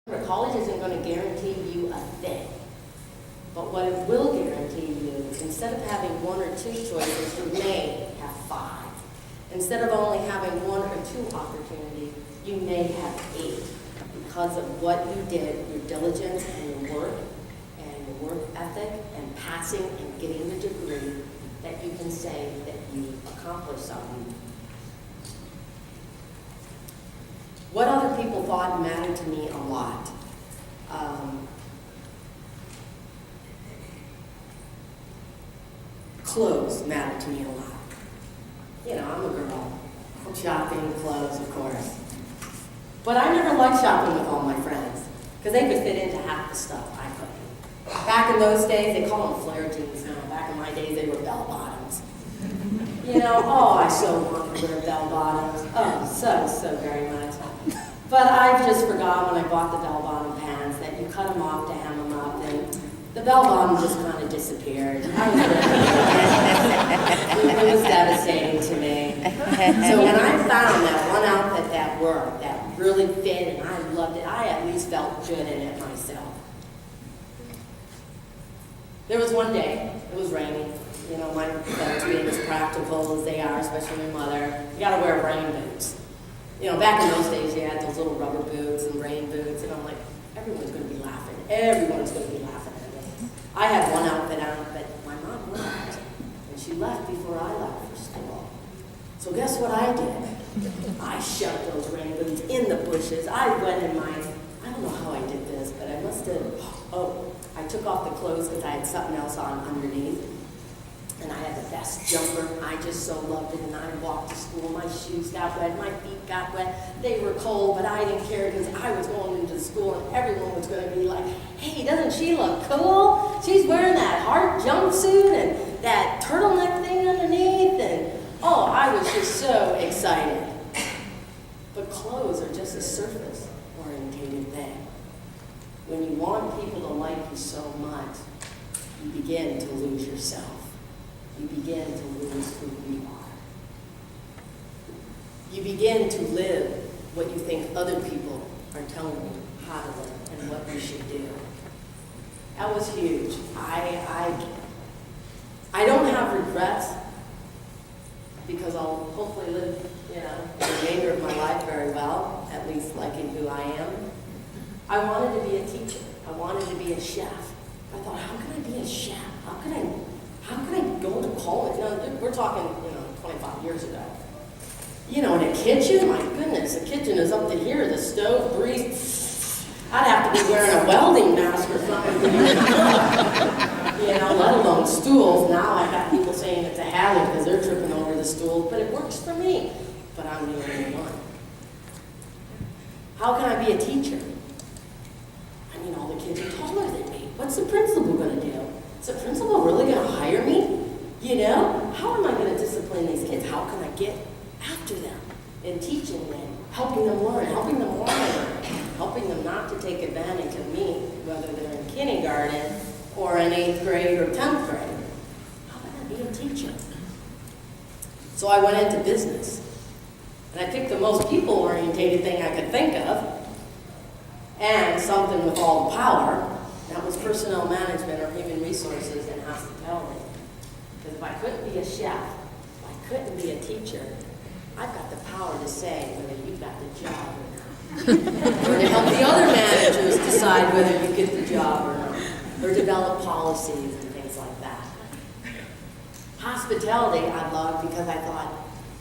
College isn't going to guarantee you a thing. But what it will guarantee you is instead of having one or two choices, you may have 5. Instead of only having 1 or 2 opportunities, you may have 8 because of what you did, your diligence and your work ethic and passing and getting the degree that you can say that you accomplished something. What other people thought mattered to me a lot. Clothes matter to me a lot. You know, I'm a girl. Shopping, clothes, of course. But I never liked shopping with all my friends because they could fit into half the stuff I couldn't. Back in those days, they call them flare jeans now. Back in my days, they were bell bottoms. You know, oh, I so want to wear bell bottoms. Oh, so very much. But I just forgot when I bought the bell bottom pants that you cut them off to hem them up, and the bell bottom just kind of disappeared. I was really, it was devastating to me. So when I found that one outfit that worked, that really fit, and I loved it, I at least felt good in it myself. There was one day, it was raining. You know, my parents being as practical as they are, especially my mother, you gotta wear rain boots. You know, back in those days, you had those little rubber boots and rain boots, and I'm like, everyone's gonna be laughing. Everyone's gonna be laughing at me. I had one outfit on, but my mom left, and she left before I left for school. So guess what I did? I shoved those rain boots in the bushes. I went in my, I don't know how I did this, but I must have, I took off the clothes because I had something else on underneath. And I had the best jumper. I just so loved it. And I walked to school. My shoes got wet. My feet got wet. They were cold, but I didn't care because I was going into school and everyone was going to be like, hey, doesn't she look cool? She's wearing that heart jumpsuit and that turtleneck thing underneath. And oh, I was just so excited. But clothes are just a surface-orientated thing. When you want people to like you so much, you begin to lose yourself. You begin to lose who you are. You begin to live what you think other people are telling you how to live and what you should do. That was huge. I don't have regrets because I'll hopefully live, you know, the remainder of my life very well, at least liking who I am. I wanted to be a teacher. I wanted to be a chef. I thought, how can I be a chef? How can I go to college? No, we're talking, 25 years ago. You know, in a kitchen, my goodness, the kitchen is up to here, the stove breeze. I'd have to be wearing a welding mask or something. Let alone stools. Now I've got people saying it's a hazard because they're tripping over the stools, but it works for me. But I'm the only one. How can I be a teacher? I mean, all the kids are taller than me. What's the principal going to do? Is the principal really going to hire me? How am I going to discipline these kids? How can I get after them and teaching them, helping them learn, helping them learn, helping them not to take advantage of me, whether they're in kindergarten or in 8th grade or 10th grade? How can I be a teacher? So I went into business, and I picked the most people-orientated thing I could think of, and something with all the power. That was personnel management or human resources and hospitality. Because if I couldn't be a chef, if I couldn't be a teacher, I've got the power to say whether you've got the job or not. Or to help the other managers decide whether you get the job or not. Or develop policies and things like that. Hospitality I loved because I thought,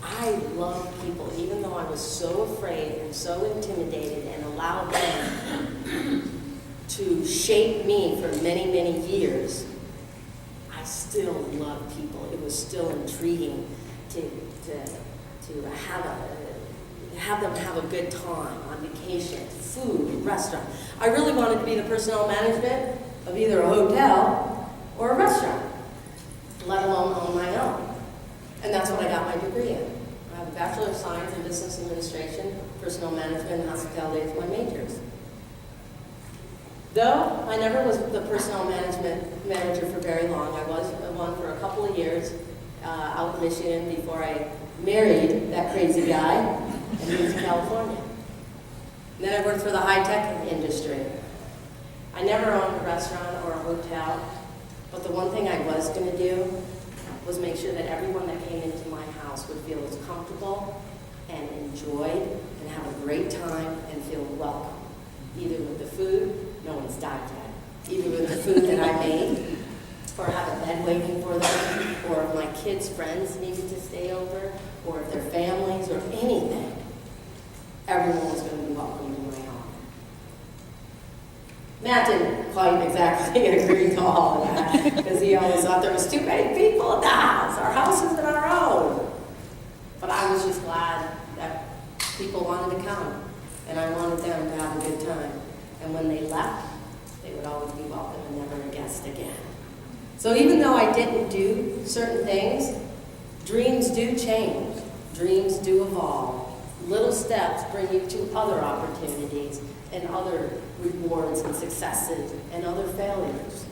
I love people, even though I was so afraid and so intimidated and allowed them to shape me for many, many years. I still love people. It was still intriguing to have them have a good time on vacation, food, restaurant. I really wanted to be the personnel management of either a hotel or a restaurant, let alone own my own. And that's what I got my degree in. I have a Bachelor of Science in Business Administration, Personnel Management, and Hospitality as my majors. Though I never was the personnel management manager for very long, I was one for a couple of years out in Michigan before I married that crazy guy and moved to California. And then I worked for the high-tech industry. I never owned a restaurant or a hotel, but the one thing I was going to do was make sure that everyone that came into my house would feel as comfortable and enjoyed and have a great time and feel welcome. Either with the food, no one's died yet, either with the food that I made, or have a bed waiting for them, or if my kids' friends needed to stay over, or if their families, or anything, everyone was going to be welcome to my home. Matt didn't quite exactly agree to all of that, because he always thought there was too many people at the house. Our house isn't our own. But I was just glad that people wanted to come, and I wanted them to have a good time. And when they left, they would always be welcome and never a guest again. So even though I didn't do certain things, dreams do change. Dreams do evolve. Little steps bring you to other opportunities and other rewards and successes and other failures.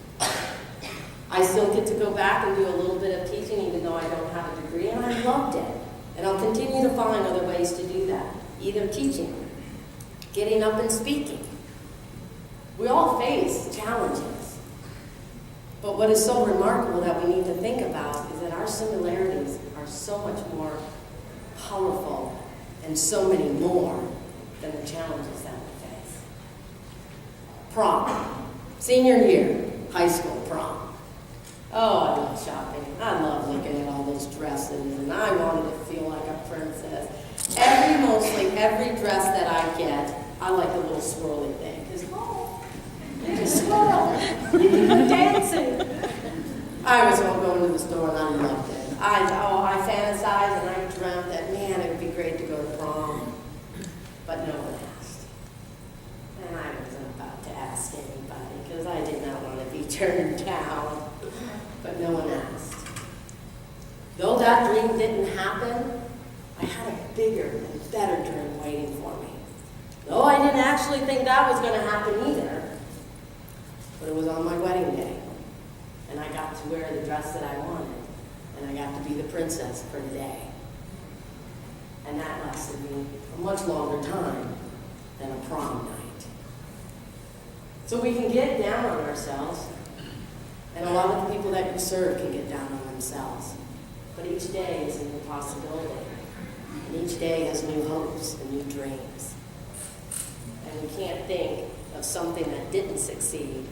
I still get to go back and do a little bit of teaching even though I don't have a degree, and I loved it. And I'll continue to find other ways to do that, either teaching, getting up and speaking. We all face challenges. But what is so remarkable that we need to think about is that our similarities are so much more powerful and so many more than the challenges that we face. Prom. Senior year, high school prom. Oh, I love shopping. I love looking at all those dresses, and I wanted to feel like a princess. Mostly every dress that I get, I like the little swirly thing, because, oh, you can swirl. You can go dancing. I was all going to the store, and I loved it. I fantasized, and I dreamt that, man, it would be great to go to prom. But no one asked. And I wasn't about to ask anybody, because I did not want to be turned down. But no one asked. Though that dream didn't happen, I had a bigger and better dream waiting for me. Though I didn't actually think that was going to happen either, but it was on my wedding day, and I got to wear the dress that I wanted, and I got to be the princess for the day. And that lasted me a much longer time than a prom night. So we can get down on ourselves, and a lot of the people that you serve can get down on themselves. But each day is a new possibility. And each day has new hopes and new dreams. And we can't think of something that didn't succeed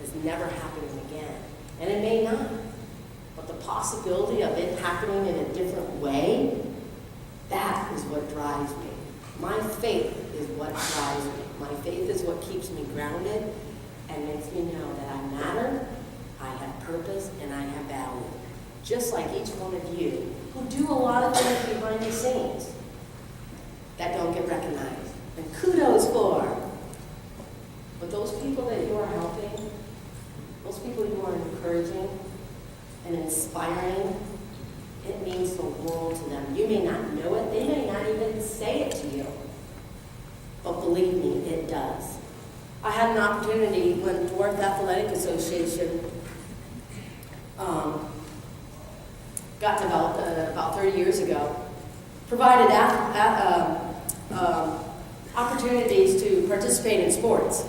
as never happening again. And it may not. But the possibility of it happening in a different way, that is what drives me. My faith is what drives me. My faith is what keeps me grounded and makes me know that I matter, I have purpose, and I have value. Just like each one of you who do a lot of things behind the scenes that don't get recognized. And kudos for. But those people that you are helping, those people you are encouraging and inspiring, it means the world to them. You may not know it, they may not even say it to you. But believe me, it does. I had an opportunity when Dwarf Athletic Association got developed about 30 years ago, provided opportunities to participate in sports.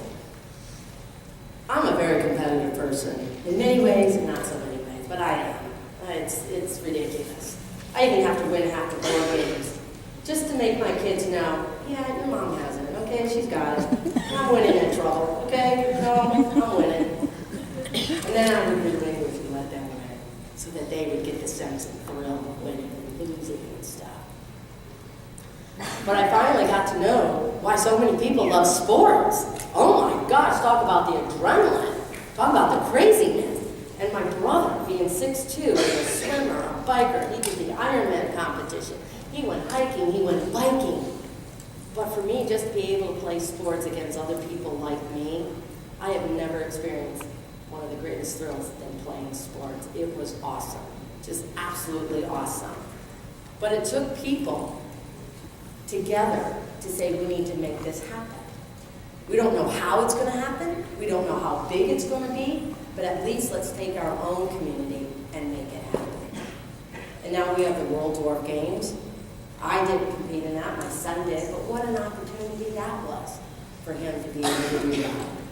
I'm a very competitive person, in many ways and not so many ways, but I am. It's ridiculous. I even have to win half the board games just to make my kids know, yeah, your mom has it, okay, she's got it. I'm winning in trouble, okay, no, I'm winning. And then I would be winning if you let them win, so that they would get the sense of thrill of winning and losing and stuff. But I finally got to know why so many people love sports. Oh my gosh, talk about the adrenaline. Talk about the craziness. And my brother, being 6'2", was a swimmer, a biker. He did the Ironman competition. He went hiking, he went biking. But for me, just to be able to play sports against other people like me, I have never experienced one of the greatest thrills than playing sports. It was awesome, just absolutely awesome. But it took people together to say we need to make this happen. We don't know how it's going to happen. We don't know how big it's going to be, but at least let's take our own community and make it happen. And now we have the World Dwarf Games. I didn't compete in that, my son did, but what an opportunity that was. for him to be able to do that.